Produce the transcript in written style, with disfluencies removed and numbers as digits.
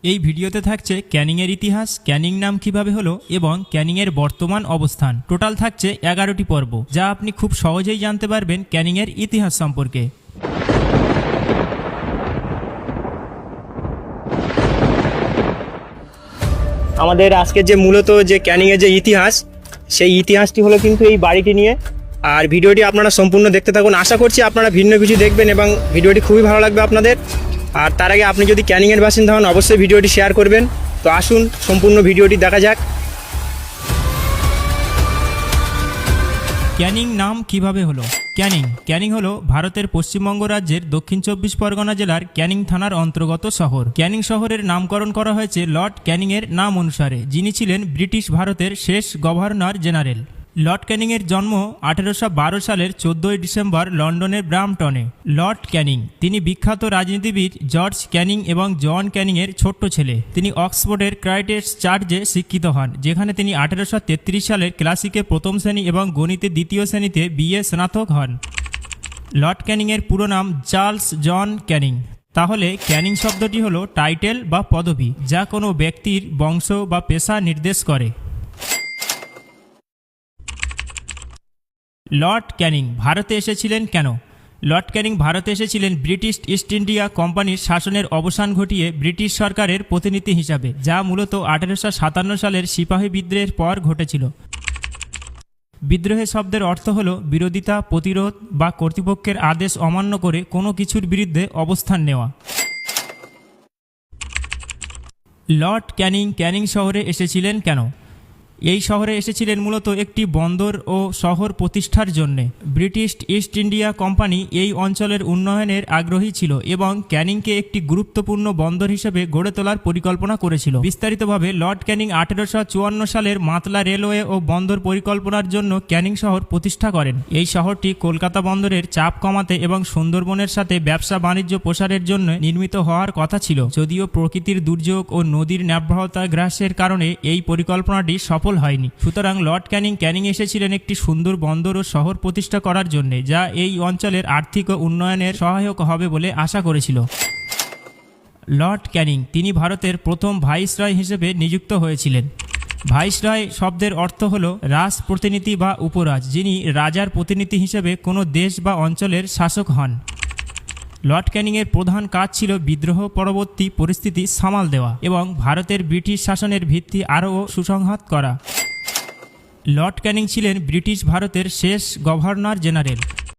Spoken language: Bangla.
এই ভিডিওতে থাকছে ক্যানিংয়ের ইতিহাস, ক্যানিং নাম কিভাবে হলো এবং ক্যানিংয়ের বর্তমান অবস্থান। টোটাল থাকছে 11টি পর্ব, যা আপনি খুব সহজেই জানতে পারবেন ক্যানিংয়ের ইতিহাস সম্পর্কে। আমাদের আজকে যে মূলত যে ক্যানিংয়ের যে ইতিহাস, সেই ইতিহাসটি হলো কিন্তু এই বাড়িটি নিয়ে। আর ভিডিওটি আপনারা সম্পূর্ণ দেখতে থাকুন। আশা করছি আপনারা ভিন্ন কিছু দেখবেন এবং ভিডিওটি খুবই ভালো লাগবে আপনাদের। আর তার আগে আপনি যদি ক্যানিংয়ের বাসিন্দা হন, অবশ্যই ভিডিওটি শেয়ার করবেন। তো আসুন সম্পূর্ণ ভিডিওটি দেখা যাক। ক্যানিং নাম কিভাবে হলো? ক্যানিং হলো ভারতের পশ্চিমবঙ্গ রাজ্যের দক্ষিণ 24 পরগনা জেলার ক্যানিং থানার অন্তর্গত শহর। ক্যানিং শহরের নামকরণ করা হয়েছে লর্ড ক্যানিংয়ের নাম অনুসারে, যিনি ছিলেন ব্রিটিশ ভারতের শেষ গভর্নর জেনারেল। লর্ড ক্যানিংয়ের জন্ম 1812 সালের 14 ডিসেম্বর লন্ডনের ব্রাম্পটনে। লর্ড ক্যানিং তিনি বিখ্যাত রাজনীতিবিদ জর্জ ক্যানিং এবং জন ক্যানিংয়ের ছোট্ট ছেলে। তিনি অক্সফোর্ডের ক্রাইস্ট চার্চে শিক্ষিত হন, যেখানে তিনি 1833 সালের ক্লাসিকে প্রথম শ্রেণী এবং গণিতে দ্বিতীয় শ্রেণীতে বিএ স্নাতক হন। লর্ড ক্যানিংয়ের পুরো নাম চার্লস জন ক্যানিং। তাহলে ক্যানিং শব্দটি হলো টাইটেল বা পদবি, যা কোনো ব্যক্তির বংশ বা পেশা নির্দেশ করে। লর্ড ক্যানিং ভারতে এসেছিলেন কেন? লর্ড ক্যানিং ভারতে এসেছিলেন ব্রিটিশ ইস্ট ইন্ডিয়া কোম্পানির শাসনের অবসান ঘটিয়ে ব্রিটিশ সরকারের প্রতিনিধি হিসাবে, যা মূলত 1857 সালের সিপাহী বিদ্রোহের পর ঘটেছিল। বিদ্রোহের শব্দের অর্থ হল বিরোধিতা, প্রতিরোধ বা কর্তৃপক্ষের আদেশ অমান্য করে কোনো কিছুর বিরুদ্ধে অবস্থান নেওয়া। লর্ড ক্যানিং ক্যানিং শহরে এসেছিলেন কেন? এই শহরে এসেছিলেন মূলত একটি বন্দর ও শহর প্রতিষ্ঠার জন্যে। ব্রিটিশ ইস্ট ইন্ডিয়া কোম্পানি এই অঞ্চলের উন্নয়নের আগ্রহী ছিল এবং ক্যানিংকে একটি গুরুত্বপূর্ণ বন্দর হিসেবে গড়ে তোলার পরিকল্পনা করেছিল। বিস্তারিতভাবে লর্ড ক্যানিং 1854 সালের মাতলা রেলওয়ে ও বন্দর পরিকল্পনার জন্য ক্যানিং শহর প্রতিষ্ঠা করেন। এই শহরটি কলকাতা বন্দরের চাপ কমাতে এবং সুন্দরবনের সাথে ব্যবসা বাণিজ্য প্রসারের জন্য নির্মিত হওয়ার কথা ছিল, যদিও প্রকৃতির দুর্যোগ ও নদীর নাব্যতা গ্রাসের কারণে এই পরিকল্পনাটি সফল হয়নি। সুতরাং লর্ড ক্যানিং এসেছিলেন একটি সুন্দর বন্দর ও শহর প্রতিষ্ঠা করার জন্য, যা এই অঞ্চলের আর্থিক ও উন্নয়নের সহায়ক হবে বলে আশা করেছিল। লর্ড ক্যানিং তিনি ভারতের প্রথম ভাইসরয় হিসেবে নিযুক্ত হয়েছিলেন। ভাইসরয় শব্দের অর্থ হল রাজ প্রতিনিধি বা উপরাজ, যিনি রাজার প্রতিনিধি হিসেবে কোনো দেশ বা অঞ্চলের শাসক হন। লর্ড ক্যানিংয়ের প্রধান কাজ ছিল বিদ্রোহ পরবর্তী পরিস্থিতি সামাল দেওয়া এবং ভারতের ব্রিটিশ শাসনের ভিত্তি আরও সুসংহত করা। লর্ড ক্যানিং ছিলেন ব্রিটিশ ভারতের শেষ গভর্নর জেনারেল।